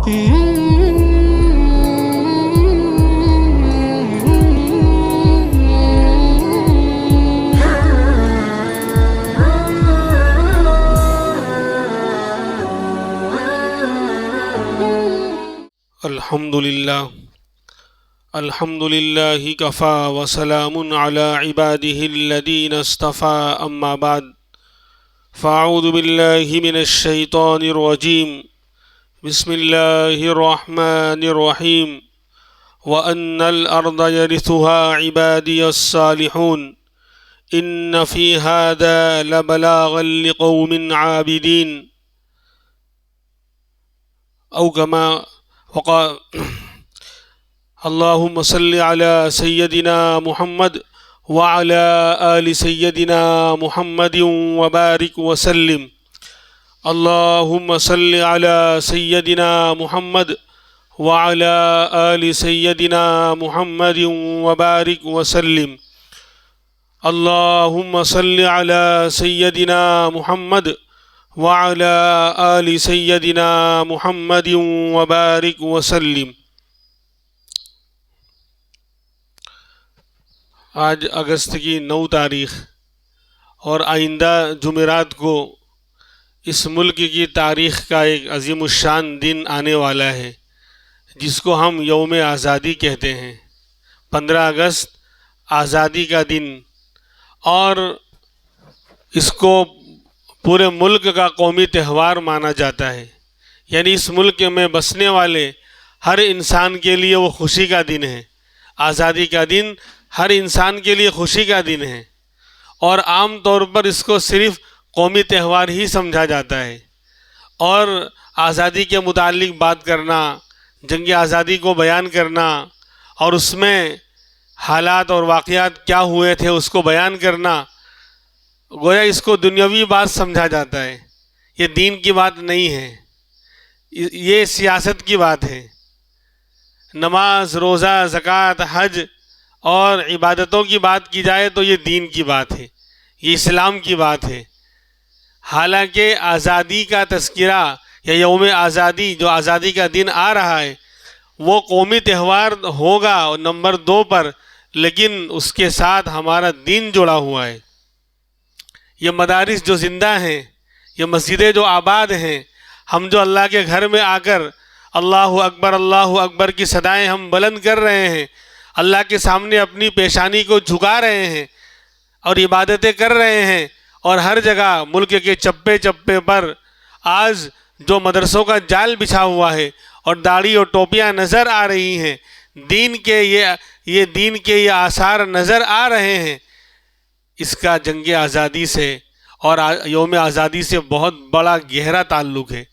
الحمد لله كفى وسلام على عباده الذين اصطفى أما بعد فأعوذ بالله من الشيطان الرجيم بسم الله الرحمن الرحيم وأن الأرض يرثها عبادي الصالحون إن في هذا لبلاغا لقوم عابدين أو كما وقال اللهم صل على سيدنا محمد وعلى آل سيدنا محمد وبارك وسلم اللهم صل على سيدنا محمد وعلى آل سيدنا محمد وبارك وسلم اللهم صل على سيدنا محمد وعلى آل سيدنا محمد وبارك وسلم۔ آج اگست کی 9 تاریخ اور آئندہ جمعرات کو اس ملک کی تاریخ کا ایک عظیم الشان دن آنے والا ہے جس کو ہم یوم آزادی کہتے ہیں۔ 15 اگست آزادی کا دن، اور اس کو پورے ملک کا قومی تہوار مانا جاتا ہے، یعنی اس ملک میں بسنے والے ہر انسان کے لیے وہ خوشی کا دن ہے۔ آزادی کا دن ہر انسان کے لیے خوشی کا دن ہے، اور عام طور پر اس کو صرف قومی تہوار ہی سمجھا جاتا ہے، اور آزادی کے متعلق بات کرنا، جنگ آزادی کو بیان کرنا، اور اس میں حالات اور واقعات کیا ہوئے تھے اس کو بیان کرنا، گویا اس کو دنیاوی بات سمجھا جاتا ہے۔ یہ دین کی بات نہیں ہے، یہ سیاست کی بات ہے۔ نماز، روزہ، زکوٰۃ، حج اور عبادتوں کی بات کی جائے تو یہ دین کی بات ہے، یہ اسلام کی بات ہے۔ حالانکہ آزادی کا تذکرہ یا یوم آزادی، جو آزادی کا دن آ رہا ہے، وہ قومی تہوار ہوگا نمبر 2 پر، لیکن اس کے ساتھ ہمارا دین جڑا ہوا ہے۔ یہ مدارس جو زندہ ہیں، یہ مسجدیں جو آباد ہیں، ہم جو اللہ کے گھر میں آ کر اللہ اکبر کی صدائیں ہم بلند کر رہے ہیں، اللہ کے سامنے اپنی پیشانی کو جھکا رہے ہیں اور عبادتیں کر رہے ہیں، اور ہر جگہ ملک کے چپے چپے پر آج جو مدرسوں کا جال بچھا ہوا ہے اور داڑھی اور ٹوپیاں نظر آ رہی ہیں، دین کے یہ آثار نظر آ رہے ہیں، اس کا جنگ آزادی سے اور یوم آزادی سے بہت بڑا گہرا تعلق ہے۔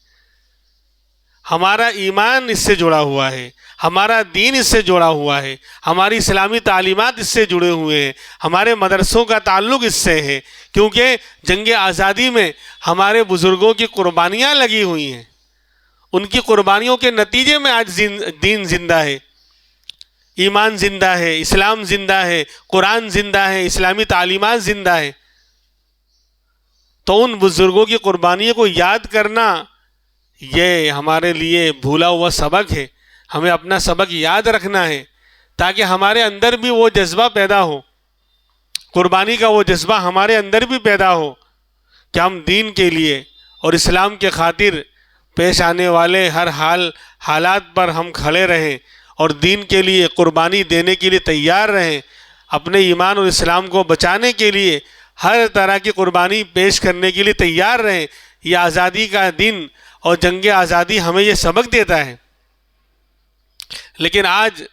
ہمارا ایمان اس سے جڑا ہوا ہے، ہمارا دین اس سے جڑا ہوا ہے، ہماری اسلامی تعلیمات اس سے جڑے ہوئے ہیں، ہمارے مدرسوں کا تعلق اس سے ہے، کیونکہ جنگ آزادی میں ہمارے بزرگوں کی قربانیاں لگی ہوئی ہیں۔ ان کی قربانیوں کے نتیجے میں آج دین زندہ ہے، ایمان زندہ ہے، اسلام زندہ ہے، قرآن زندہ ہے، اسلامی تعلیمات زندہ ہے۔ تو ان بزرگوں کی قربانیوں کو یاد کرنا یہ ہمارے لیے بھولا ہوا سبق ہے۔ ہمیں اپنا سبق یاد رکھنا ہے تاکہ ہمارے اندر بھی وہ جذبہ پیدا ہو، قربانی کا وہ جذبہ ہمارے اندر بھی پیدا ہو کہ ہم دین کے لیے اور اسلام کے خاطر پیش آنے والے ہر حالات پر ہم کھڑے رہیں اور دین کے لیے قربانی دینے کے لیے تیار رہیں، اپنے ایمان اور اسلام کو بچانے کے لیے ہر طرح کی قربانی پیش کرنے کے لیے تیار رہیں۔ یہ آزادی کا دن اور جنگ آزادی ہمیں یہ سبق دیتا ہے، لیکن آج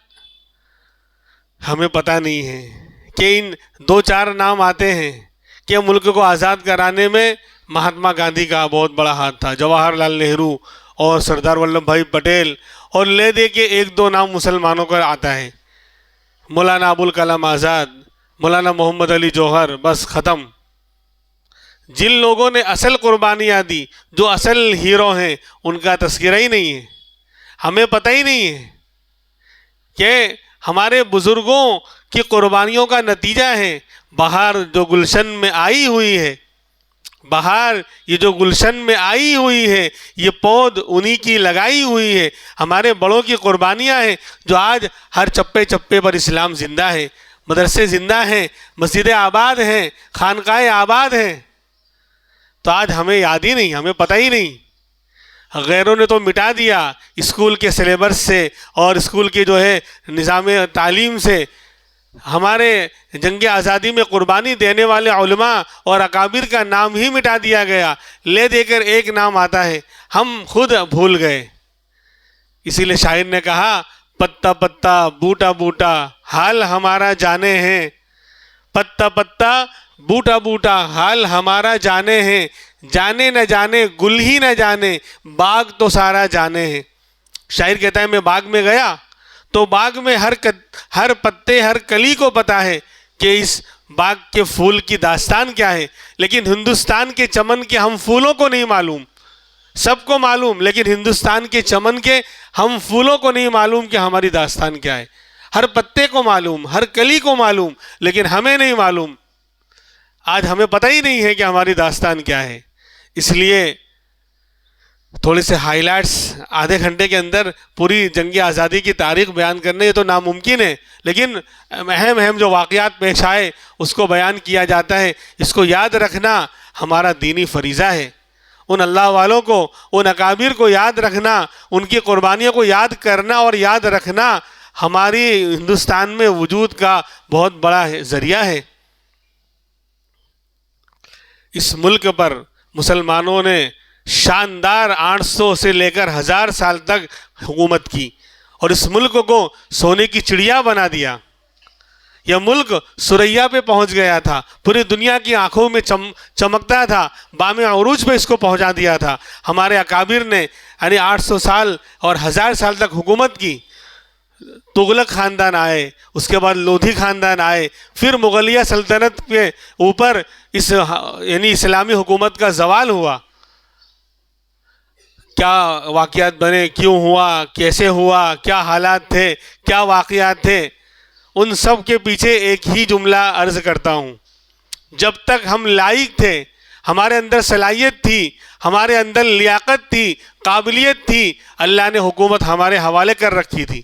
ہمیں پتہ نہیں ہے کہ ان 2-4 نام آتے ہیں کہ ملک کو آزاد کرانے میں مہاتما گاندھی کا بہت بڑا ہاتھ تھا، جواہر لال نہرو اور سردار ولبھ بھائی پٹیل، اور لے دے کے 1-2 نام مسلمانوں کا آتا ہے، مولانا ابوالکلام آزاد، مولانا محمد علی جوہر، بس ختم۔ جن لوگوں نے اصل قربانیاں دی، جو اصل ہیرو ہیں، ان کا تذکرہ ہی نہیں ہے، ہمیں پتہ ہی نہیں ہے کہ ہمارے بزرگوں کی قربانیوں کا نتیجہ ہے بہار جو گلشن میں آئی ہوئی ہے، بہار یہ جو گلشن میں آئی ہوئی ہے یہ پود انہی کی لگائی ہوئی ہے. ہمارے بڑوں کی قربانیاں ہیں جو آج ہر چپے چپے پر اسلام زندہ ہے. مدرسے زندہ ہیں, مسجدیں آباد ہیں, خانقاہیں آباد ہیں. تو آج ہمیں یاد ہی نہیں, ہمیں پتہ ہی نہیں. غیروں نے تو مٹا دیا اسکول کے سلیبس سے اور اسکول کے جو ہے نظام تعلیم سے. ہمارے جنگ آزادی میں قربانی دینے والے علماء اور اکابر کا نام ہی مٹا دیا گیا. لے دے کر ایک نام آتا ہے, ہم خود بھول گئے. اسی لیے شاعر نے کہا پتا پتا بوٹا بوٹا حال ہمارا جانے ہیں. پتا پتا بوٹا بوٹا حال ہمارا جانے ہیں. جانے نہ جانے گل ہی نہ جانے باغ تو سارا جانے ہیں. شاعر کہتا ہے میں باغ میں گیا تو باغ میں ہر پتے ہر کلی کو پتا ہے کہ اس باغ کے پھول کی داستان کیا ہے, لیکن ہندوستان کے چمن کے ہم پھولوں کو نہیں معلوم. سب کو معلوم لیکن ہندوستان کے چمن کے ہم پھولوں کو نہیں معلوم کہ ہماری داستان کیا ہے. ہر پتے کو معلوم, ہر کلی کو معلوم, لیکن ہمیں نہیں معلوم. آج ہمیں پتہ ہی نہیں ہے کہ ہماری داستان کیا ہے. اس لیے تھوڑے سے ہائی لائٹس آدھے گھنٹے کے اندر پوری جنگ آزادی کی تاریخ بیان کرنے یہ تو ناممکن ہے, لیکن اہم جو واقعات پیش آئے اس کو بیان کیا جاتا ہے. اس کو یاد رکھنا ہمارا دینی فریضہ ہے. ان اللہ والوں کو, ان اکابر کو یاد رکھنا, ان کی قربانیوں کو یاد کرنا اور یاد رکھنا ہماری ہندوستان میں وجود کا بہت بڑا ذریعہ ہے. اس ملک پر مسلمانوں نے شاندار 800 سے لے کر 1000 سال تک حکومت کی اور اس ملک کو سونے کی چڑیا بنا دیا. یہ ملک ثریا پہ پہنچ گیا تھا, پوری دنیا کی آنکھوں میں چمکتا تھا, بام عروج پہ اس کو پہنچا دیا تھا. ہمارے اکابر نے یعنی 800 سال اور 1000 سال تک حکومت کی. تغلق خاندان آئے, اس کے بعد لودھی خاندان آئے, پھر مغلیہ سلطنت کے اوپر یعنی اسلامی حکومت کا زوال ہوا. کیا واقعات بنے, کیوں ہوا, کیسے ہوا, کیا حالات تھے, کیا واقعات تھے, ان سب کے پیچھے ایک ہی جملہ عرض کرتا ہوں. جب تک ہم لائق تھے, ہمارے اندر صلاحیت تھی, ہمارے اندر لیاقت تھی, قابلیت تھی, اللہ نے حکومت ہمارے حوالے کر رکھی تھی.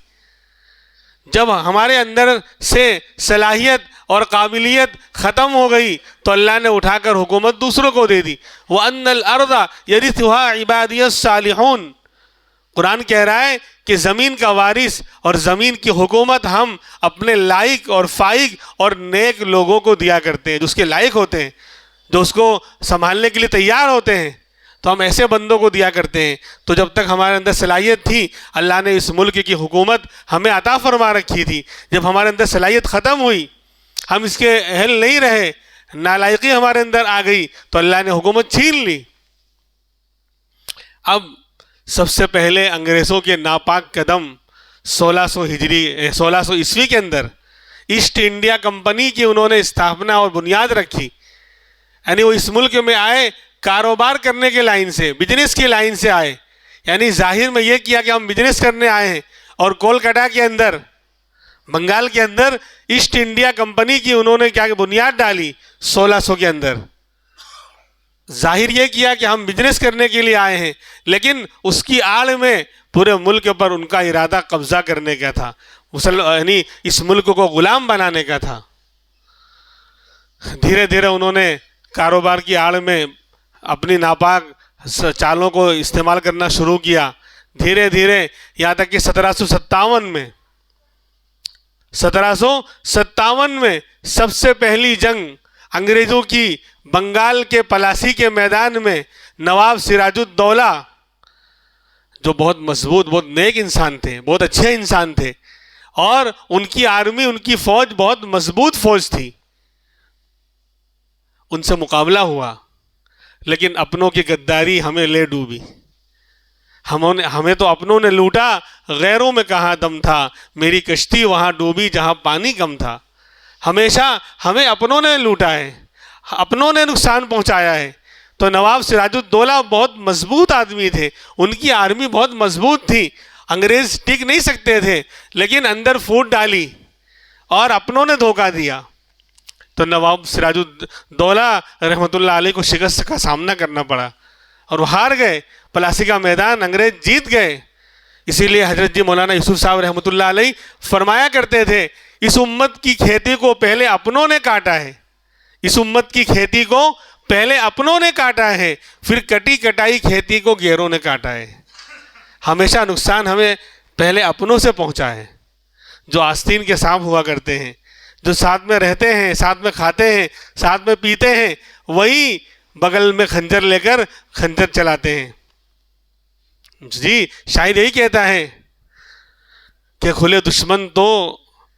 جب ہمارے اندر سے صلاحیت اور قابلیت ختم ہو گئی تو اللہ نے اٹھا کر حکومت دوسروں کو دے دی. وَأَنَّ الْأَرْضَ يَرِثُهَا عِبَادِيَ الصَّالِحُونَ. قرآن کہہ رہا ہے کہ زمین کا وارث اور زمین کی حکومت ہم اپنے لائق اور فائق اور نیک لوگوں کو دیا کرتے ہیں, جو اس کے لائق ہوتے ہیں, جو اس کو سنبھالنے کے لیے تیار ہوتے ہیں. تو ہم ایسے بندوں کو دیا کرتے ہیں. تو جب تک ہمارے اندر صلاحیت تھی اللہ نے اس ملک کی حکومت ہمیں عطا فرما رکھی تھی. جب ہمارے اندر صلاحیت ختم ہوئی, ہم اس کے اہل نہیں رہے, نالائقی ہمارے اندر آ گئی تو اللہ نے حکومت چھین لی. اب سب سے پہلے انگریزوں کے ناپاک قدم 1600 عیسوی کے اندر ایسٹ انڈیا کمپنی کی انہوں نے استھاپنا اور بنیاد رکھی. یعنی وہ اس ملک میں آئے کاروبار کرنے کے لائن سے, بزنس کی لائن سے آئے. یعنی ظاہر میں یہ کیا کہ ہم بزنس کرنے آئے ہیں, اور کولکتہ کے اندر, بنگال کے اندر ایسٹ انڈیا کمپنی کی انہوں نے کیا کہ بنیاد ڈالی 1600 کے اندر. ظاہر یہ کیا کہ ہم بزنس کرنے کے لیے آئے ہیں, لیکن اس کی آڑ میں پورے ملک پر ان کا ارادہ قبضہ کرنے کا تھا, یعنی اس ملک کو غلام بنانے کا تھا. دھیرے دھیرے انہوں نے کاروبار کی آڑ میں اپنی ناپاک چالوں کو استعمال کرنا شروع کیا. دھیرے دھیرے یہاں تک کہ 1757 میں سب سے پہلی جنگ انگریزوں کی بنگال کے پلاسی کے میدان میں نواب سراج الدولہ, جو بہت مضبوط, بہت نیک انسان تھے, بہت اچھے انسان تھے, اور ان کی آرمی, ان کی فوج بہت مضبوط فوج تھی, ان سے مقابلہ ہوا. لیکن اپنوں کی غداری ہمیں لے ڈوبی. ہمیں تو اپنوں نے لوٹا, غیروں میں کہاں دم تھا, میری کشتی وہاں ڈوبی جہاں پانی کم تھا. ہمیشہ ہمیں اپنوں نے لوٹا ہے, اپنوں نے نقصان پہنچایا ہے. تو نواب سراج الدولہ بہت مضبوط آدمی تھے, ان کی آرمی بہت مضبوط تھی, انگریز ٹک نہیں سکتے تھے, لیکن اندر پھوٹ ڈالی اور اپنوں نے دھوکہ دیا. تو نواب سراج الدولہ رحمۃ اللہ علیہ کو شکست کا سامنا کرنا پڑا اور وہ ہار گئے، پلاسی کا میدان انگریز جیت گئے۔ اسی لیے حضرت جی مولانا یوسف صاحب رحمۃ اللہ علیہ فرمایا کرتے تھے، اس امت کی کھیتی کو پہلے اپنوں نے کاٹا ہے، اس امت کی کھیتی کو پہلے اپنوں نے کاٹا ہے، پھر کٹی کٹائی کھیتی کو غیروں نے کاٹا ہے۔ ہمیشہ نقصان ہمیں پہلے اپنوں سے پہنچا ہے۔ جو آستین کے سانپ ہوا کرتے ہیں، جو ساتھ میں رہتے ہیں، ساتھ میں کھاتے ہیں، ساتھ میں پیتے ہیں، وہی بغل میں خنجر لے کر خنجر چلاتے ہیں۔ جی شاعر یہی کہتا ہے کہ کھلے دشمن تو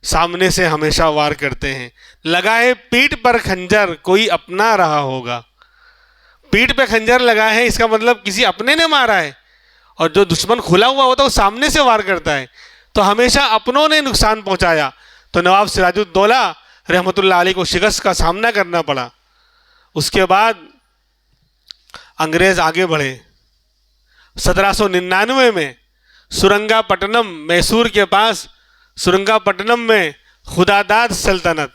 سامنے سے ہمیشہ وار کرتے ہیں، لگائے پیٹھ پر خنجر کوئی اپنا رہا ہوگا۔ پیٹھ پہ خنجر لگا ہے، اس کا مطلب کسی اپنے نے مارا ہے، اور جو دشمن کھلا ہوا ہوتا ہے وہ سامنے سے وار کرتا ہے، تو ہمیشہ اپنوں نے نقصان پہنچایا۔ تو نواب سراج الدولہ رحمۃ اللہ علیہ کو شکست کا سامنا کرنا پڑا۔ اس کے بعد انگریز آگے بڑھے۔ 1799 میں سرنگا پٹنم، میسور کے پاس سرنگا پٹنم میں خداداد سلطنت،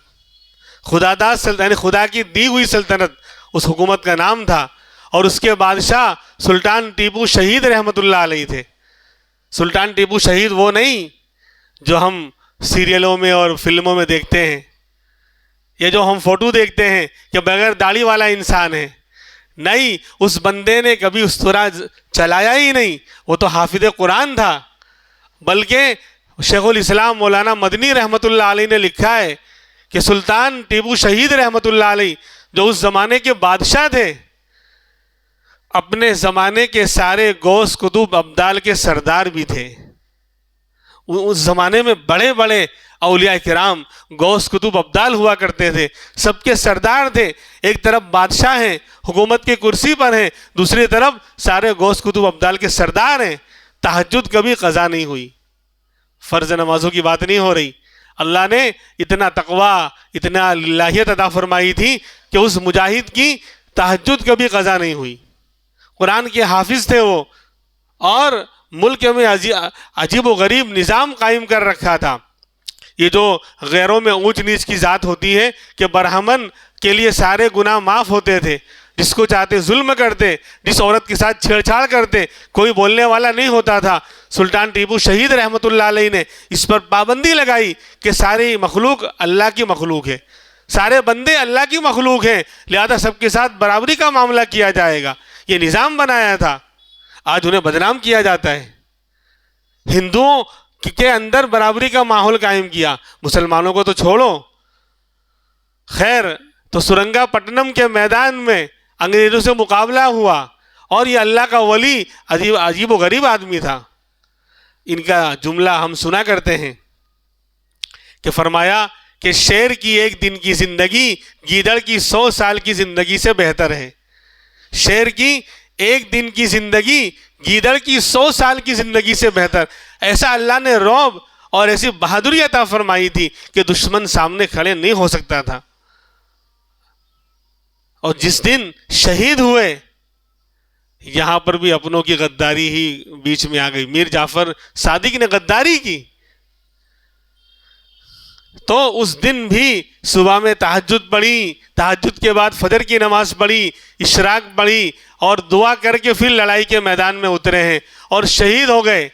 یعنی خدا کی دی ہوئی سلطنت اس حکومت کا نام تھا، اور اس کے بادشاہ سلطان ٹیپو شہید رحمۃ اللہ علیہ تھے۔ سلطان ٹیپو شہید وہ نہیں جو ہم سیریلوں میں اور فلموں میں دیکھتے ہیں، یہ جو ہم فوٹو دیکھتے ہیں کہ بغیر داڑھی والا انسان ہے، نہیں، اس بندے نے کبھی اس طرح چلایا ہی نہیں، وہ تو حافظ قرآن تھا۔ بلکہ شیخ الاسلام مولانا مدنی رحمۃ اللہ علیہ نے لکھا ہے کہ سلطان ٹیپو شہید رحمۃ اللہ علیہ جو اس زمانے کے بادشاہ تھے، اپنے زمانے کے سارے غوث قطب ابدال کے سردار بھی تھے۔ اس زمانے میں بڑے بڑے اولیاء کرام غوث قطب ابدال ہوا کرتے تھے، سب کے سردار تھے۔ ایک طرف بادشاہ ہیں، حکومت کی کرسی پر ہیں، دوسری طرف سارے غوث قطب ابدال کے سردار ہیں۔ تہجد کبھی قضا نہیں ہوئی، فرض نمازوں کی بات نہیں ہو رہی۔ اللہ نے اتنا تقوی، اتنا للہیت عطا فرمائی تھی کہ اس مجاہد کی تہجد کبھی قضا نہیں ہوئی۔ قرآن کے حافظ تھے وہ، اور ملک میں عجیب و غریب نظام قائم کر رکھا تھا۔ یہ جو غیروں میں اونچ نیچ کی ذات ہوتی ہے کہ برہمن کے لیے سارے گناہ معاف ہوتے تھے، جس کو چاہتے ظلم کرتے، جس عورت کے ساتھ چھیڑ چھاڑ کرتے، کوئی بولنے والا نہیں ہوتا تھا۔ سلطان ٹیپو شہید رحمۃ اللہ علیہ نے اس پر پابندی لگائی کہ ساری مخلوق اللہ کی مخلوق ہے، سارے بندے اللہ کی مخلوق ہیں، لہذا سب کے ساتھ برابری کا معاملہ کیا جائے گا۔ یہ نظام بنایا تھا، آج انہیں بدنام کیا جاتا ہے۔ ہندوؤں کے اندر برابری کا ماحول قائم کیا، مسلمانوں کو تو چھوڑو۔ خیر، تو سرنگا پٹنم کے میدان میں انگریزوں سے مقابلہ ہوا، اور یہ اللہ کا ولی عجیب و غریب آدمی تھا۔ ان کا جملہ ہم سنا کرتے ہیں کہ فرمایا کہ شیر کی ایک دن کی زندگی گیدڑ کی 100 سال کی زندگی سے بہتر ہے۔ شیر کی ایک دن کی زندگی گیدڑ کی 100 سال کی زندگی سے بہتر۔ ایسا اللہ نے رعب اور ایسی بہادری عطا فرمائی تھی کہ دشمن سامنے کھڑے نہیں ہو سکتا تھا۔ اور جس دن شہید ہوئے، یہاں پر بھی اپنوں کی غداری ہی بیچ میں آ گئی۔ میر جعفر صادق نے غداری کی، تو اس دن بھی صبح میں تہجد پڑھی، تہجد کے بعد فجر کی نماز پڑھی، اشراق پڑھی، اور دعا کر کے پھر لڑائی کے میدان میں اترے ہیں اور شہید ہو گئے۔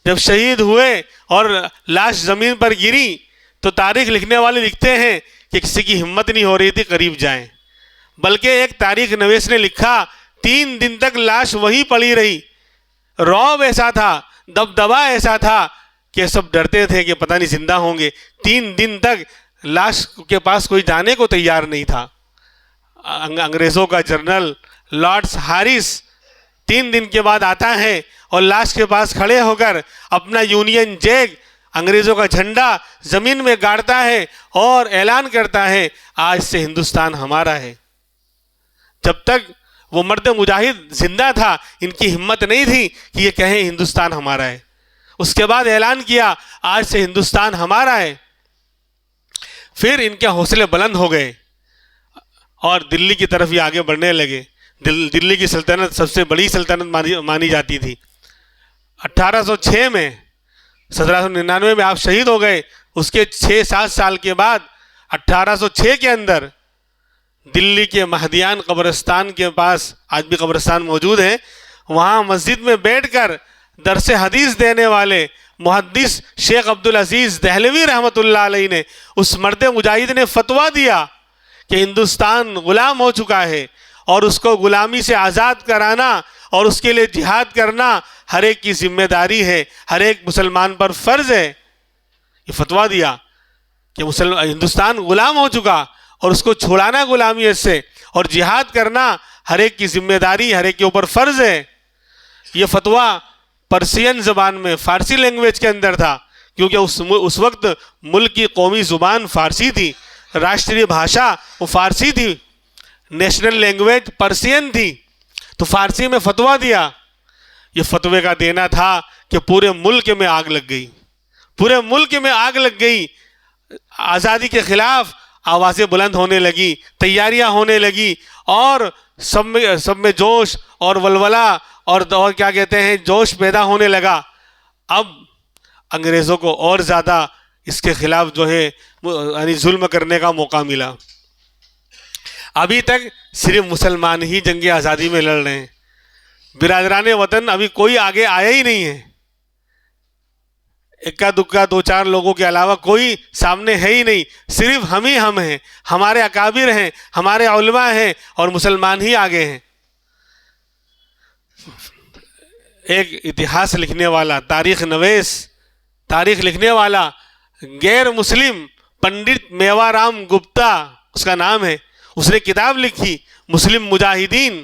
جب شہید ہوئے اور لاش زمین پر گری تو تاریخ لکھنے والے لکھتے ہیں کہ کسی کی ہمت نہیں ہو رہی تھی قریب جائیں، بلکہ ایک تاریخ نویس نے لکھا 3 دن تک لاش وہیں پڑی رہی۔ رعب ایسا تھا، دبدبا ایسا تھا کہ سب ڈرتے تھے کہ پتہ نہیں زندہ ہوں گے۔ 3 دن تک لاش کے پاس کوئی جانے کو تیار نہیں تھا۔ انگریزوں کا جنرل لارڈس ہارس 3 دن کے بعد آتا ہے اور لاش کے پاس کھڑے ہو کر اپنا یونین جیک، انگریزوں کا جھنڈا زمین میں گاڑتا ہے اور اعلان کرتا ہے آج سے ہندوستان ہمارا ہے۔ جب تک وہ مرد مجاہد زندہ تھا، ان کی ہمت نہیں تھی کہ یہ کہیں ہندوستان ہمارا ہے۔ اس کے بعد اعلان کیا آج سے ہندوستان ہمارا ہے۔ پھر ان کے حوصلے بلند ہو گئے اور دلی کی طرف یہ آگے بڑھنے لگے۔ دلی کی سلطنت سب سے بڑی سلطنت مانی جاتی تھی۔ 1806 میں 1799 میں آپ شہید ہو گئے۔ اس کے 6-7 سال کے بعد 1806 کے اندر دلی کے مہدیان قبرستان کے پاس آج بھی قبرستان موجود ہے، وہاں مسجد میں بیٹھ کر درس حدیث دینے والے محدث شیخ عبدالعزیز دہلوی رحمۃ اللہ علیہ نے، اس مرد مجاہد نے فتویٰ دیا کہ ہندوستان غلام ہو چکا ہے اور اس کو غلامی سے آزاد کرانا اور اس کے لیے جہاد کرنا ہر ایک کی ذمہ داری ہے، ہر ایک مسلمان پر فرض ہے۔ یہ فتویٰ دیا کہ ہندوستان غلام ہو چکا اور اس کو چھڑانا غلامیت سے اور جہاد کرنا ہر ایک کی ذمہ داری، ہر ایک کے اوپر فرض ہے۔ یہ فتویٰ پرسین زبان میں، فارسی لینگویج کے اندر تھا، کیونکہ اس وقت ملک کی قومی زبان فارسی تھی، راشٹری بھاشا وہ فارسی تھی، نیشنل لینگویج پرسین تھی، تو فارسی میں فتویٰ دیا۔ یہ فتوے کا دینا تھا کہ پورے ملک میں آگ لگ گئی، پورے ملک میں آگ لگ گئی، آزادی کے خلاف آوازیں بلند ہونے لگی، تیاریاں ہونے لگی، اور سب میں جوش اور ولولہ اور کیا کہتے ہیں جوش پیدا ہونے لگا۔ اب انگریزوں کو اور زیادہ اس کے خلاف جو ہے یعنی ظلم کرنے کا موقع ملا۔ ابھی تک صرف مسلمان ہی جنگ آزادی میں لڑ رہے ہیں، برادران وطن ابھی کوئی آگے آیا ہی نہیں ہے، اکا دکا دو چار لوگوں کے علاوہ کوئی سامنے ہے ہی نہیں، صرف ہم ہی ہم ہیں، ہمارے اکابر ہیں، ہمارے علماء ہیں، اور مسلمان ہی آگے ہیں۔ ایک اتہاس لکھنے والا، تاریخ نویس، تاریخ لکھنے والا غیر مسلم پنڈت میوا رام گپتا اس کا نام ہے، اس نے کتاب لکھی مسلم مجاہدین،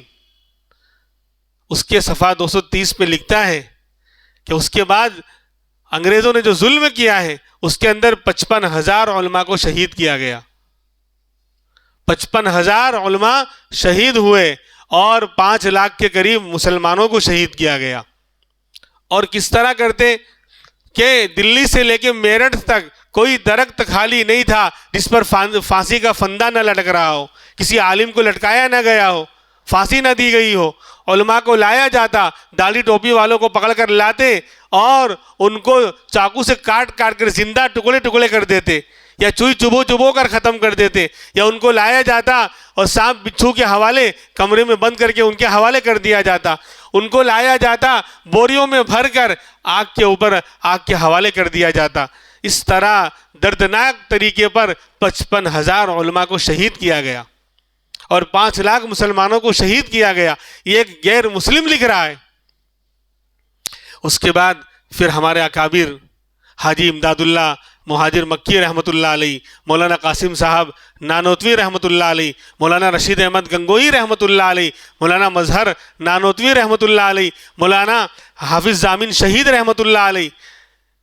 اس کے صفحہ 230 پہ لکھتا ہے کہ اس کے بعد انگریزوں نے جو ظلم کیا ہے اس کے اندر 55,000 علماء کو شہید کیا گیا، 55,000 علماء شہید ہوئے اور 5 لاکھ کے قریب مسلمانوں کو شہید کیا گیا۔ اور کس طرح کرتے کہ دلی سے لے کے میرٹھ تک کوئی درخت خالی نہیں تھا جس پر پھانسی کا پھندا نہ لٹک رہا ہو، کسی عالم کو لٹکایا نہ گیا ہو، پھانسی نہ دی گئی ہو، علماء کو لایا جاتا، داڑھی ٹوپی والوں کو پکڑ کر لاتے اور ان کو چاقو سے کاٹ کاٹ کر زندہ ٹکڑے ٹکڑے کر دیتے، یا چوئی چبو کر ختم کر دیتے، یا ان کو لایا جاتا اور سانپ بچھو کے حوالے کمرے میں بند کر کے ان کے حوالے کر دیا جاتا، ان کو لایا جاتا بوریوں میں بھر کر آگ کے اوپر آگ کے حوالے کر دیا جاتا۔ اس طرح دردناک طریقے پر 55,000 علماء کو شہید کیا گیا اور 5 لاکھ مسلمانوں کو شہید کیا گیا۔ یہ ایک غیر مسلم لکھ رہا ہے۔ اس کے بعد پھر ہمارے اکابر حاجی امداد اللہ مہاجر مکی رحمۃ اللہ علیہ، مولانا قاسم صاحب نانوتوی رحمۃ اللہ علیہ، مولانا رشید احمد گنگوئی رحمۃ اللہ علیہ، مولانا مظہر نانوتوی رحمۃ اللہ علیہ، مولانا حافظ ضامن شہید رحمۃ اللہ علیہ،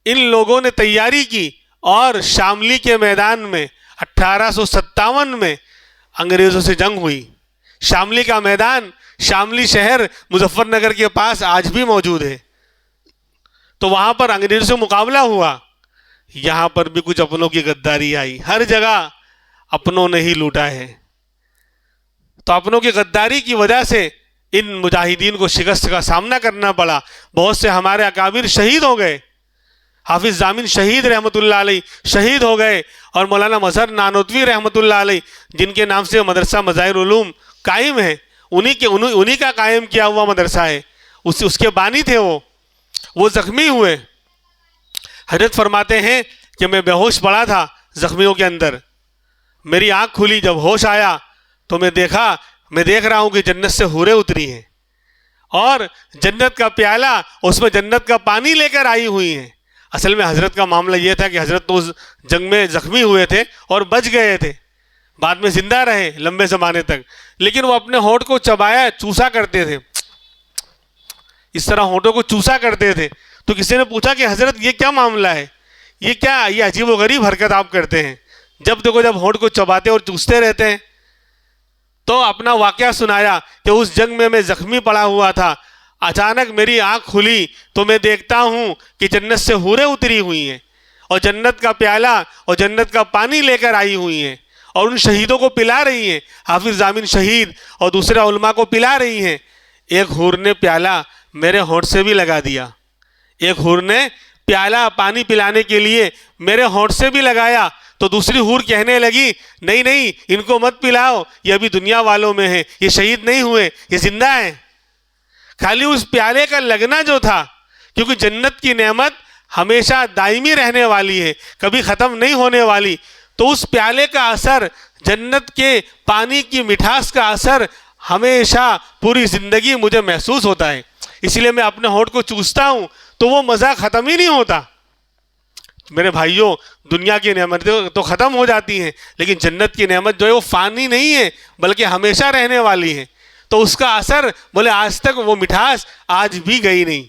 ان لوگوں نے تیاری کی اور شاملی کے میدان میں 1857 میں انگریزوں سے جنگ ہوئی۔ شاملی کا میدان، شاملی شہر مظفر نگر کے پاس آج بھی موجود ہے، تو وہاں پر انگریزوں سے مقابلہ ہوا۔ یہاں پر بھی کچھ اپنوں کی غداری آئی، ہر جگہ اپنوں نے ہی لوٹا ہے، تو اپنوں کی غداری کی وجہ سے ان مجاہدین کو شکست کا سامنا کرنا پڑا، بہت سے ہمارے اکابر شہید ہو گئے، حافظ ضامن شہید رحمۃ اللہ علیہ شہید ہو گئے، اور مولانا مظہر نانوتوی رحمۃ اللہ علیہ جن کے نام سے مدرسہ مظاہر علوم قائم ہے، انہی کا قائم کیا ہوا مدرسہ ہے، اس کے بانی تھے وہ زخمی ہوئے۔ حضرت فرماتے ہیں کہ میں بے ہوش پڑا تھا زخمیوں کے اندر، میری آنکھ کھلی، جب ہوش آیا تو میں دیکھ رہا ہوں کہ جنت سے حوریں اتری ہیں اور جنت کا پیالہ اس میں جنت کا پانی لے کر آئی ہوئی ہیں۔ اصل میں حضرت کا معاملہ یہ تھا کہ حضرت تو اس جنگ میں زخمی ہوئے تھے اور بچ گئے تھے، بعد میں زندہ رہے لمبے زمانے تک، لیکن وہ اپنے ہونٹ کو چبایا چوسا کرتے تھے، اس طرح ہونٹوں کو چوسا کرتے تھے۔ تو کسی نے پوچھا کہ حضرت یہ کیا معاملہ ہے، یہ عجیب و غریب حرکت آپ کرتے ہیں، جب دیکھو جب ہونٹ کو چباتے اور چوستے رہتے ہیں۔ تو اپنا واقعہ سنایا کہ اس جنگ میں زخمی پڑا ہوا تھا، اچانک میری آنکھ کھلی تو میں دیکھتا ہوں کہ جنت سے حوریں اتری ہوئی ہیں اور جنت کا پیالہ اور جنت کا پانی لے کر آئی ہوئی ہیں اور ان شہیدوں کو پلا رہی ہیں، حافظ ضامن شہید اور دوسرے علماء کو پلا رہی ہیں۔ ایک حور نے پیالہ میرے ہونٹ سے بھی لگا دیا، ایک حور نے پیالہ پانی پلانے کے لیے میرے ہونٹ سے بھی لگایا، تو دوسری حور کہنے لگی نہیں نہیں ان کو مت پلاؤ، یہ ابھی دنیا والوں میں ہیں، یہ شہید نہیں ہوئے، یہ زندہ ہیں۔ خالی اس پیالے کا لگنا جو تھا، کیونکہ جنت کی نعمت ہمیشہ دائمی رہنے والی ہے، کبھی ختم نہیں ہونے والی، تو اس پیالے کا اثر، جنت کے پانی کی مٹھاس کا اثر ہمیشہ پوری زندگی مجھے محسوس ہوتا ہے، اس لیے میں اپنے ہونٹ کو چوستا ہوں تو وہ مزہ ختم ہی نہیں ہوتا۔ میرے بھائیوں، دنیا کی نعمتیں تو ختم ہو جاتی ہیں، لیکن جنت کی نعمت جو ہے وہ فانی نہیں ہے بلکہ ہمیشہ رہنے والی ہے، تو اس کا اثر بولے آج تک وہ مٹھاس آج بھی گئی نہیں۔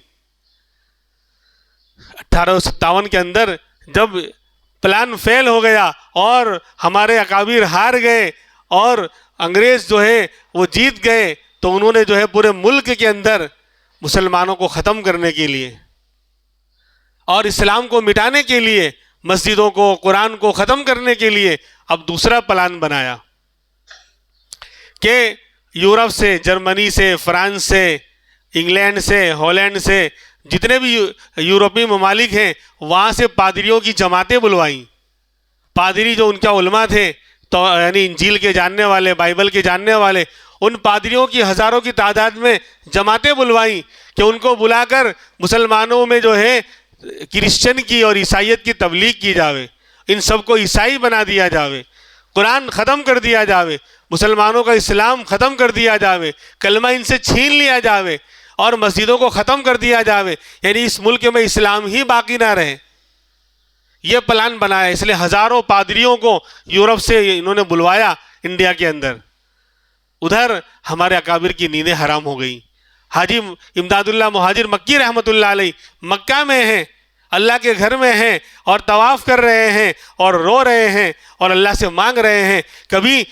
1857 کے اندر جب پلان فیل ہو گیا اور ہمارے اکابر ہار گئے اور انگریز جو ہے وہ جیت گئے، تو انہوں نے جو ہے پورے ملک کے اندر مسلمانوں کو ختم کرنے کے لیے اور اسلام کو مٹانے کے لیے، مسجدوں کو، قرآن کو ختم کرنے کے لیے اب دوسرا پلان بنایا کہ یورپ سے، جرمنی سے، فرانس سے، انگلینڈ سے، ہالینڈ سے، جتنے بھی یورپی ممالک ہیں وہاں سے پادریوں کی جماعتیں بلوائیں۔ پادری جو ان کے علماء تھے، تو یعنی انجیل کے جاننے والے، بائبل کے جاننے والے، ان پادریوں کی ہزاروں کی تعداد میں جماعتیں بلوائیں کہ ان کو بلا کر مسلمانوں میں جو ہے کرسچن کی اور عیسائیت کی تبلیغ کی جاوے، ان سب کو عیسائی بنا دیا جاوے، قرآن ختم کر دیا جاوے، مسلمانوں کا اسلام ختم کر دیا جاوے، کلمہ ان سے چھین لیا جاوے اور مسجدوں کو ختم کر دیا جاوے، یعنی اس ملک میں اسلام ہی باقی نہ رہے۔ یہ پلان بنایا، اس لیے ہزاروں پادریوں کو یورپ سے انہوں نے بلوایا انڈیا کے اندر۔ ادھر ہمارے اکابر کی نیندیں حرام ہو گئیں۔ حاجی امداد اللہ مہاجر مکی رحمۃ اللہ علیہ مکہ میں ہیں، اللہ کے گھر میں ہیں اور طواف کر رہے ہیں اور رو رہے ہیں اور اللہ سے مانگ رہے ہیں، کبھی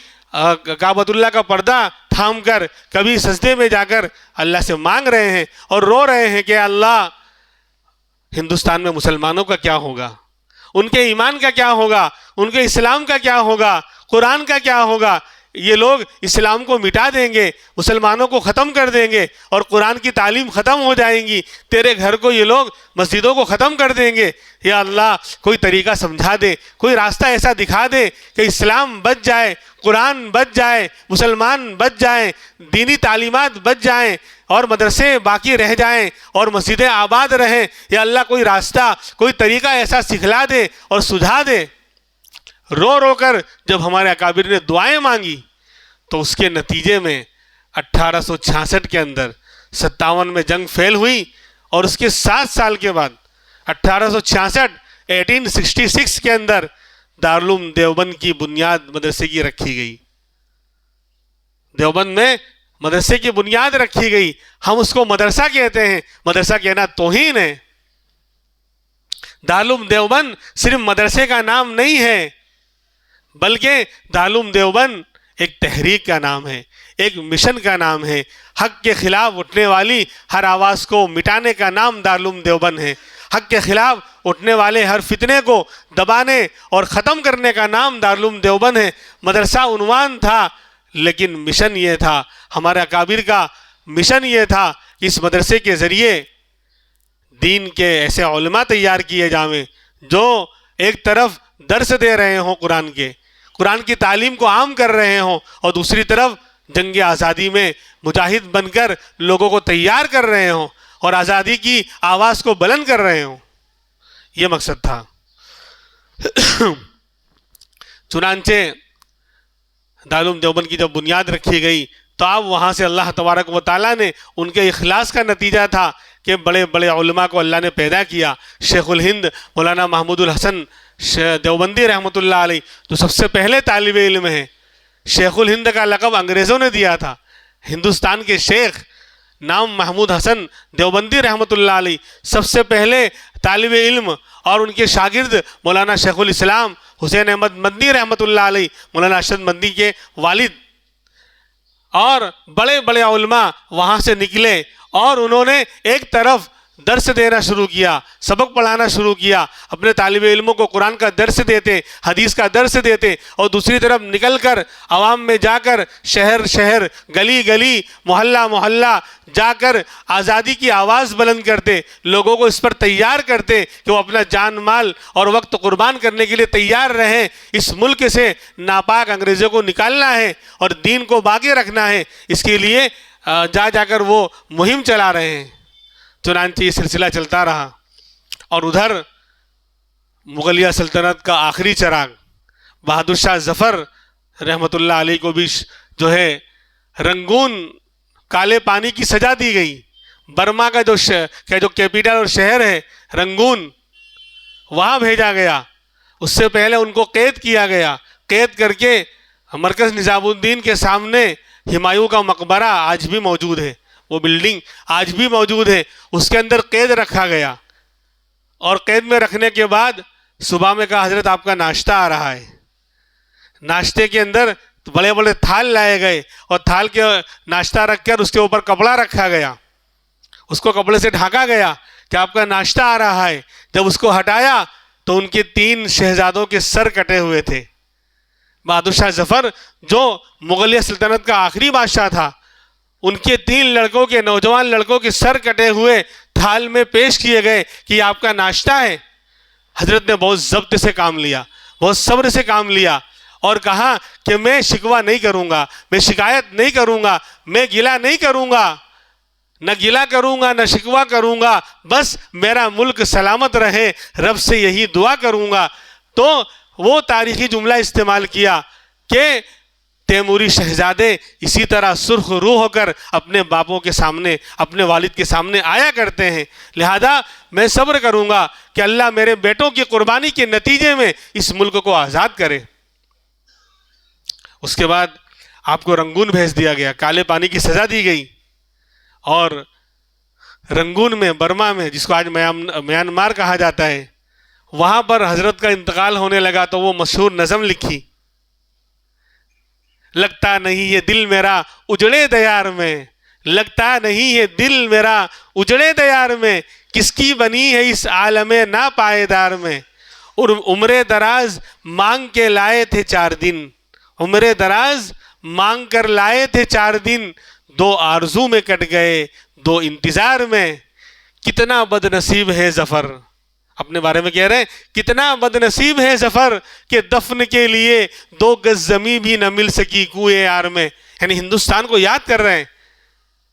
کعبۃ اللہ کا پردہ تھام کر، کبھی سجدے میں جا کر اللہ سے مانگ رہے ہیں اور رو رہے ہیں کہ اللہ، ہندوستان میں مسلمانوں کا کیا ہوگا، ان کے ایمان کا کیا ہوگا، ان کے اسلام کا کیا ہوگا، قرآن کا کیا ہوگا؟ یہ لوگ اسلام کو مٹا دیں گے، مسلمانوں کو ختم کر دیں گے اور قرآن کی تعلیم ختم ہو جائیں گی، تیرے گھر کو یہ لوگ مسجدوں کو ختم کر دیں گے۔ یا اللہ، کوئی طریقہ سمجھا دے، کوئی راستہ ایسا دکھا دے کہ اسلام بچ جائے، قرآن بچ جائے، مسلمان بچ جائیں، دینی تعلیمات بچ جائیں اور مدرسے باقی رہ جائیں اور مسجدیں آباد رہیں۔ یا اللہ، کوئی راستہ، کوئی طریقہ ایسا سکھلا دے اور سجھا دے۔ رو رو کر جب ہمارے اکابر نے دعائیں مانگی تو اس کے نتیجے میں 1866 کے اندر 57 میں جنگ فیل ہوئی اور اس کے 7 سال کے بعد 1866 کے اندر دارالعلوم دیوبند کی بنیاد مدرسے کی رکھی گئی۔ دیوبند میں مدرسے کی بنیاد رکھی گئی۔ ہم اس کو مدرسہ کہتے ہیں، مدرسہ کہنا توہین ہے۔ دارالعلوم دیوبند صرف مدرسے کا نام نہیں ہے، بلکہ دارالعلوم دیوبند ایک تحریک کا نام ہے، ایک مشن کا نام ہے۔ حق کے خلاف اٹھنے والی ہر آواز کو مٹانے کا نام دارالعلوم دیوبند ہے۔ حق کے خلاف اٹھنے والے ہر فتنے کو دبانے اور ختم کرنے کا نام دارالعلوم دیوبند ہے۔ مدرسہ عنوان تھا، لیکن مشن یہ تھا، ہمارے اکابر کا مشن یہ تھا کہ اس مدرسے کے ذریعے دین کے ایسے علماء تیار کیے جاویں جو ایک طرف درس دے رہے ہوں قرآن کی تعلیم کو عام کر رہے ہوں، اور دوسری طرف جنگ آزادی میں مجاہد بن کر لوگوں کو تیار کر رہے ہوں اور آزادی کی آواز کو بلند کر رہے ہوں۔ یہ مقصد تھا۔ چنانچہ دارالعلوم دیوبند کی جب بنیاد رکھی گئی تو اب وہاں سے اللہ تبارک و تعالیٰ نے ان کے اخلاص کا نتیجہ تھا کہ بڑے بڑے علماء کو اللہ نے پیدا کیا۔ شیخ الہند مولانا محمود الحسن دیوبندی رحمۃ اللہ علیہ جو سب سے پہلے طالب علم ہیں، شیخ الہند کا لقب انگریزوں نے دیا تھا۔ ہندوستان کے شیخ نام محمود حسن دیوبندی رحمۃ اللہ علیہ سب سے پہلے طالب علم، اور ان کے شاگرد مولانا شیخ الاسلام حسین احمد مدنی رحمۃ اللہ علیہ، مولانا ارشد مدنی کے والد، اور بڑے بڑے علماء وہاں سے نکلے اور انہوں نے ایک طرف درس دینا شروع کیا، سبق پڑھانا شروع کیا، اپنے طالب علموں کو قرآن کا درس دیتے، حدیث کا درس دیتے، اور دوسری طرف نکل کر عوام میں جا کر شہر شہر، گلی گلی، محلہ محلہ جا کر آزادی کی آواز بلند کرتے، لوگوں کو اس پر تیار کرتے کہ وہ اپنا جان مال اور وقت قربان کرنے کے لیے تیار رہیں، اس ملک سے ناپاک انگریزوں کو نکالنا ہے اور دین کو باقی رکھنا ہے، اس کے لیے جا کر وہ مہم چلا رہے ہیں۔ چنانچہ یہ سلسلہ چلتا رہا، اور ادھر مغلیہ سلطنت کا آخری چراغ بہادر شاہ ظفر رحمۃ اللہ علیہ کو بھی جو ہے رنگون کالے پانی کی سزا دی گئی۔ برما کا جو کیپٹل اور شہر ہے رنگون، وہاں بھیجا گیا۔ اس سے پہلے ان کو قید کیا گیا، قید کر کے مرکز نظام الدین کے سامنے ہمایوں کا مقبرہ آج بھی موجود ہے، وہ بلڈنگ آج بھی موجود ہے، اس کے اندر قید رکھا گیا۔ اور قید میں رکھنے کے بعد صبح میں کہا حضرت آپ کا ناشتہ آ رہا ہے۔ ناشتے کے اندر بڑے بڑے تھال لائے گئے، اور تھال کے ناشتہ رکھ کر اس کے اوپر کپڑا رکھا گیا، اس کو کپڑے سے ڈھانکا گیا کہ آپ کا ناشتہ آ رہا ہے۔ جب اس کو ہٹایا تو ان کے 3 شہزادوں کے سر کٹے ہوئے تھے۔ بہادر شاہ ظفر جو مغلیہ سلطنت کا آخری بادشاہ تھا، ان کے 3 لڑکوں کے، نوجوان لڑکوں کے سر کٹے ہوئے تھال میں پیش کیے گئے کہ یہ آپ کا ناشتہ ہے۔ حضرت نے بہت ضبط سے کام لیا، بہت صبر سے کام لیا، اور کہا کہ میں شکوہ نہیں کروں گا، میں شکایت نہیں کروں گا، میں گلہ نہیں کروں گا، نہ گلہ کروں گا نہ شکوہ کروں گا، بس میرا ملک سلامت رہے، رب سے یہی دعا کروں گا۔ تو وہ تاریخی جملہ استعمال کیا کہ تیموری شہزادے اسی طرح سرخ روح ہو کر اپنے باپوں کے سامنے، اپنے والد کے سامنے آیا کرتے ہیں، لہذا میں صبر کروں گا کہ اللہ میرے بیٹوں کی قربانی کے نتیجے میں اس ملک کو آزاد کرے۔ اس کے بعد آپ کو رنگون بھیج دیا گیا، کالے پانی کی سزا دی گئی، اور رنگون میں، برما میں، جس کو آج میانمار کہا جاتا ہے، وہاں پر حضرت کا انتقال ہونے لگا تو وہ مشہور نظم لکھی، لگتا نہیں یہ دل میرا اجڑے دیار میں، لگتا نہیں یہ دل میرا اجڑے دیار میں، کس کی بنی ہے اس عالم ناپائیدار میں، اور عمر دراز مانگ کے لائے تھے 4 دن، عمر دراز مانگ کر لائے تھے 4 دن، 2 آرزو میں کٹ گئے 2 انتظار میں، کتنا بد نصیب ہے ظفر، اپنے بارے میں کہہ رہے ہیں کتنا بد نصیب ہے ظفر کہ دفن کے لیے 2 گز زمین بھی نہ مل سکی کوئے یار میں، یعنی ہندوستان کو یاد کر رہے ہیں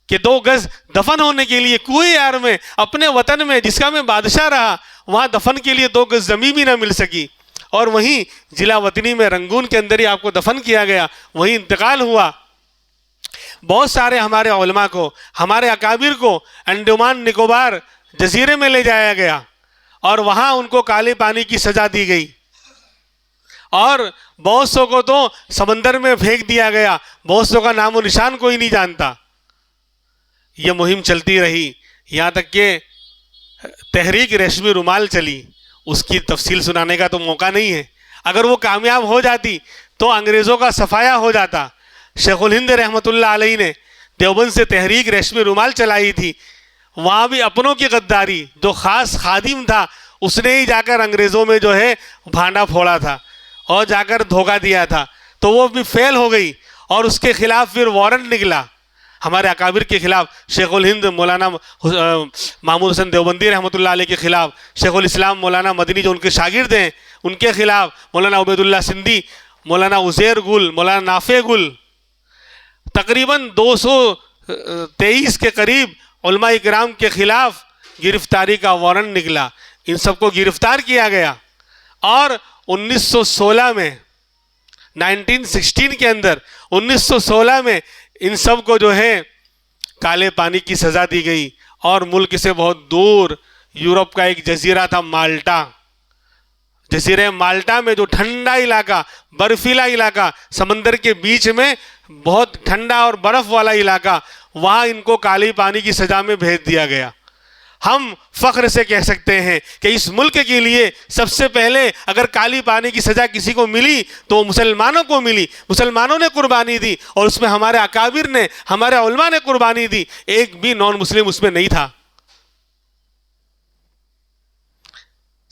کہ 2 گز دفن ہونے کے لیے کوئے یار میں، اپنے وطن میں جس کا میں بادشاہ رہا، وہاں دفن کے لیے 2 گز زمین بھی نہ مل سکی، اور وہیں ضلع وطنی میں رنگون کے اندر ہی آپ کو دفن کیا گیا، وہیں انتقال ہوا۔ بہت سارے ہمارے علماء کو، ہمارے اکابر کو انڈمان نکوبار جزیرے میں لے جایا گیا، اور وہاں ان کو کالے پانی کی سزا دی گئی، اور بہت سو کو تو سمندر میں پھینک دیا گیا، بہت سو کا نام و نشان کوئی نہیں جانتا۔ یہ مہم چلتی رہی یہاں تک کہ تحریک ریشمی رومال چلی، اس کی تفصیل سنانے کا تو موقع نہیں ہے، اگر وہ کامیاب ہو جاتی تو انگریزوں کا صفایا ہو جاتا۔ شیخ الہند رحمۃ اللہ علیہ نے دیوبند سے تحریک ریشمی رومال چلائی تھی، وہاں بھی اپنوں کی غداری، جو خاص خادم تھا اس نے ہی جا کر انگریزوں میں جو ہے بھانڈا پھوڑا تھا اور جا کر دھوکہ دیا تھا، تو وہ بھی فیل ہو گئی، اور اس کے خلاف پھر وارنٹ نکلا ہمارے اکابر کے خلاف، شیخ الہند مولانا محمود حسن دیوبندی رحمۃ اللہ علیہ کے خلاف، شیخ الاسلام مولانا مدنی جو ان کے شاگرد ہیں ان کے خلاف، مولانا عبید اللہ سندھی، مولانا عزیر گل، مولانا نافع گل، تقریباً 223 کے قریب علماء اکرام کے خلاف گرفتاری کا وارنٹ نکلا، ان سب کو گرفتار کیا گیا، اور 1916 میں 1916 کے اندر 1916 میں ان سب کو جو ہے کالے پانی کی سزا دی گئی، اور ملک سے بہت دور یورپ کا ایک جزیرہ تھا مالٹا، جزیرہ مالٹا میں جو ٹھنڈا علاقہ، برفیلا علاقہ، سمندر کے بیچ میں بہت ٹھنڈا اور برف والا علاقہ، وہاں ان کو کالے پانی کی سزا میں بھیج دیا گیا۔ ہم فخر سے کہہ سکتے ہیں کہ اس ملک کے لیے سب سے پہلے اگر کالی پانی کی سزا کسی کو ملی تو مسلمانوں کو ملی، مسلمانوں نے قربانی دی، اور اس میں ہمارے اکابر نے، ہمارے علماء نے قربانی دی، ایک بھی نان مسلم اس میں نہیں تھا۔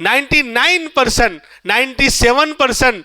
99%, 97%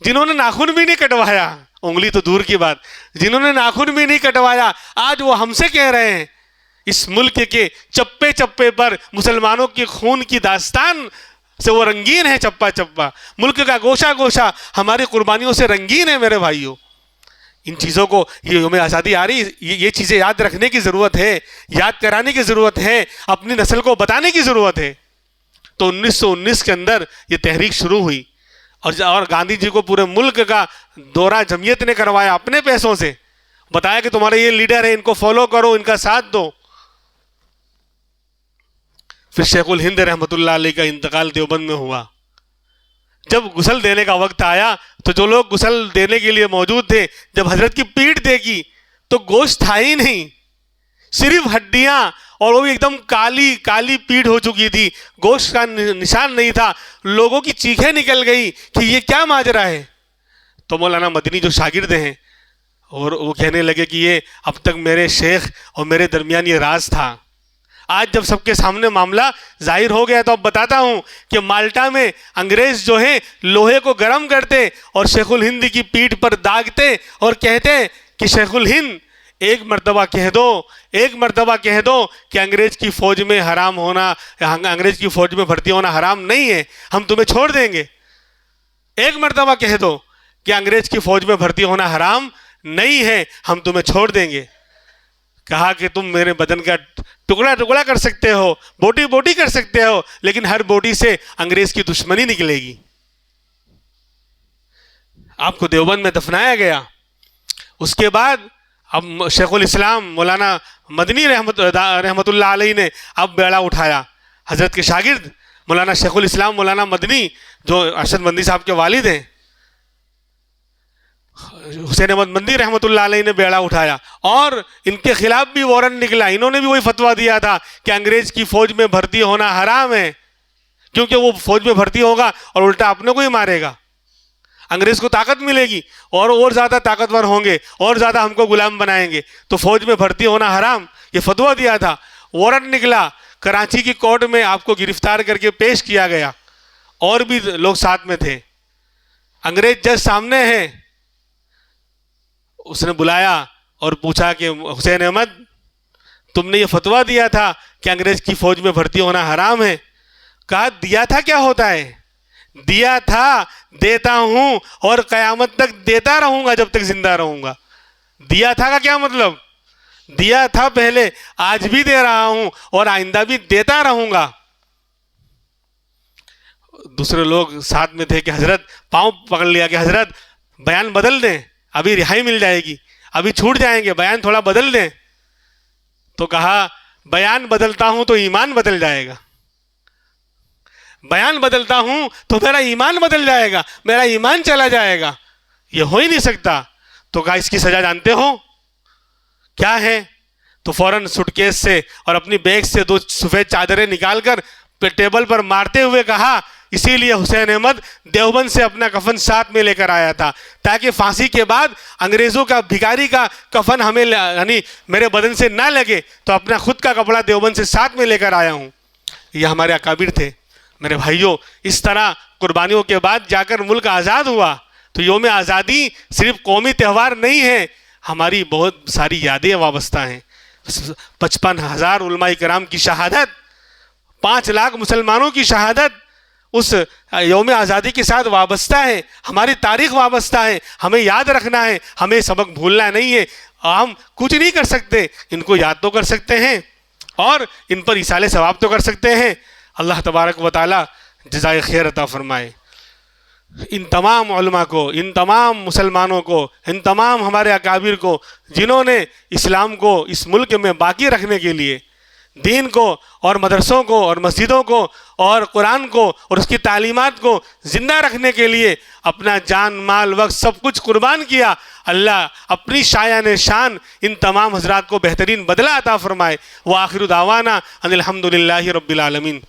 جنہوں نے ناخن بھی نہیں کٹوایا، انگلی تو دور کی بات، جنہوں نے ناخن بھی نہیں کٹوایا، آج وہ ہم سے کہہ رہے ہیں اس ملک کے چپے چپے پر مسلمانوں کے خون کی داستان سے وہ رنگین ہے، چپا چپا ملک کا گوشہ گوشہ ہماری قربانیوں سے رنگین ہے میرے بھائیوں۔ ان چیزوں کو، یہ یوم آزادی آ رہی، یہ چیزیں یاد رکھنے کی ضرورت ہے، یاد کرانے کی ضرورت ہے، اپنی نسل کو بتانے کی ضرورت ہے۔ تو 1919 کے اندر یہ تحریک شروع ہوئی، اور گاندھی جی کو پورے ملک کا دورہ جمعیت نے کروایا، اپنے پیسوں سے بتایا کہ تمہارے یہ لیڈر ہے، ان کو فالو کرو، ان کا ساتھ دو۔ پھر شیخ الہند رحمۃ اللہ علیہ کا انتقال دیوبند میں ہوا۔ جب غسل دینے کا وقت آیا تو جو لوگ غسل دینے کے لیے موجود تھے، جب حضرت کی پیٹھ دیکھی تو گوشت تھا ہی نہیں، صرف ہڈیاں، اور وہ بھی ایک دم کالی کالی پیٹھ ہو چکی تھی، گوشت کا نشان نہیں تھا۔ لوگوں کی چیخیں نکل گئی کہ یہ کیا ماجرا ہے۔ تو مولانا مدنی جو شاگرد ہیں، اور وہ کہنے لگے کہ یہ اب تک میرے شیخ اور میرے درمیان یہ راز تھا، آج جب سب کے سامنے معاملہ ظاہر ہو گیا تو اب بتاتا ہوں کہ مالٹا میں انگریز جو ہیں لوہے کو گرم کرتے اور شیخ الہند کی پیٹھ پر داغتے اور کہتے کہ شیخ الہند ایک مرتبہ کہہ دو، ایک مرتبہ کہہ دو کہ انگریز کی فوج میں حرام ہونا، انگریز کی فوج میں بھرتی ہونا حرام نہیں ہے، ہم تمہیں چھوڑ دیں گے۔ ایک مرتبہ کہہ دو کہ انگریز کی فوج میں بھرتی ہونا حرام نہیں ہے، ہم تمہیں چھوڑ دیں گے۔ کہا کہ تم میرے بدن کا ٹکڑا ٹکڑا کر سکتے ہو، بوٹی بوٹی کر سکتے ہو، لیکن ہر بوٹی سے انگریز کی دشمنی نکلے گی۔ آپ کو دیوبند میں دفنایا گیا۔ اس کے بعد اب شیخ الاسلام مولانا مدنی رحمۃ اللہ علیہ نے اب بیڑا اٹھایا۔ حضرت کے شاگرد مولانا شیخ الاسلام مولانا مدنی جو ارشد مندی صاحب کے والد ہیں، حسین احمد مدنی رحمۃ اللہ علیہ نے بیڑا اٹھایا، اور ان کے خلاف بھی وارنٹ نکلا۔ انہوں نے بھی وہی فتویٰ دیا تھا کہ انگریز کی فوج میں بھرتی ہونا حرام ہے، کیونکہ وہ فوج میں بھرتی ہوگا اور الٹا اپنے کو ہی مارے گا، انگریز کو طاقت ملے گی اور زیادہ طاقتور ہوں گے اور زیادہ ہم کو غلام بنائیں گے، تو فوج میں بھرتی ہونا حرام، یہ فتویٰ دیا تھا۔ وارنٹ نکلا، کراچی کی کورٹ میں آپ کو گرفتار کر کے پیش کیا گیا، اور بھی لوگ ساتھ میں تھے۔ انگریز جج سامنے ہے، اس نے بلایا اور پوچھا کہ حسین احمد تم نے یہ فتویٰ دیا تھا کہ انگریز کی فوج میں بھرتی ہونا حرام ہے۔ کہا دیا تھا کیا ہوتا ہے، دیا تھا، دیتا ہوں اور قیامت تک دیتا رہوں گا جب تک زندہ رہوں گا۔ دیا تھا کا کیا مطلب؟ دیا تھا پہلے، آج بھی دے رہا ہوں اور آئندہ بھی دیتا رہوں گا۔ دوسرے لوگ ساتھ میں تھے کہ حضرت پاؤں پکڑ لیا کہ حضرت بیان بدل دیں، ابھی رہائی مل جائے گی، ابھی چھوٹ جائیں گے، بیان تھوڑا بدل دیں۔ تو کہا بیان بدلتا ہوں تو ایمان بدل جائے گا، بیان بدلتا ہوں تو میرا ایمان بدل جائے گا، میرا ایمان چلا جائے گا، یہ ہو ہی نہیں سکتا۔ تو کہا اس کی سزا جانتے ہو کیا ہے؟ تو فوراً سوٹ کیس سے اور اپنی بیگ سے 2 سفید چادریں نکال کر ٹیبل پر مارتے ہوئے کہا، اسی لیے حسین احمد دیوبند سے اپنا کفن ساتھ میں لے کر آیا تھا، تاکہ پھانسی کے بعد انگریزوں کا بھکاری کا کفن ہمیں یعنی میرے بدن سے نہ لگے، تو اپنا خود کا کپڑا دیوبند سے ساتھ میں لے کر آیا ہوں۔ یہ ہمارے اکابر تھے۔ میرے بھائیوں، اس طرح قربانیوں کے بعد جا کر ملک آزاد ہوا۔ تو یوم آزادی صرف قومی تہوار نہیں ہے، ہماری بہت ساری یادیں وابستہ ہیں۔ 55,000 علماء کرام کی شہادت، 5 لاکھ مسلمانوں کی شہادت اس یوم آزادی کے ساتھ وابستہ ہے، ہماری تاریخ وابستہ ہے، ہمیں یاد رکھنا ہے، ہمیں سبق بھولنا نہیں ہے۔ ہم کچھ نہیں کر سکتے، ان کو یاد تو کر سکتے ہیں اور ان پر ایصال ثواب تو کر سکتے ہیں۔ اللہ تبارک و تعالی جزائے خیر عطا فرمائے۔ ان تمام علماء کو، ان تمام مسلمانوں کو، ان تمام ہمارے اکابر کو، جنہوں نے اسلام کو اس ملک میں باقی رکھنے کے لیے، دین کو اور مدرسوں کو اور مسجدوں کو اور قرآن کو اور اس کی تعلیمات کو زندہ رکھنے کے لیے اپنا جان مال وقت سب کچھ قربان کیا، اللہ اپنی شایان شان ان تمام حضرات کو بہترین بدلہ عطا فرمائے۔ وآخر دعوانا ان الحمدللہ رب العالمین۔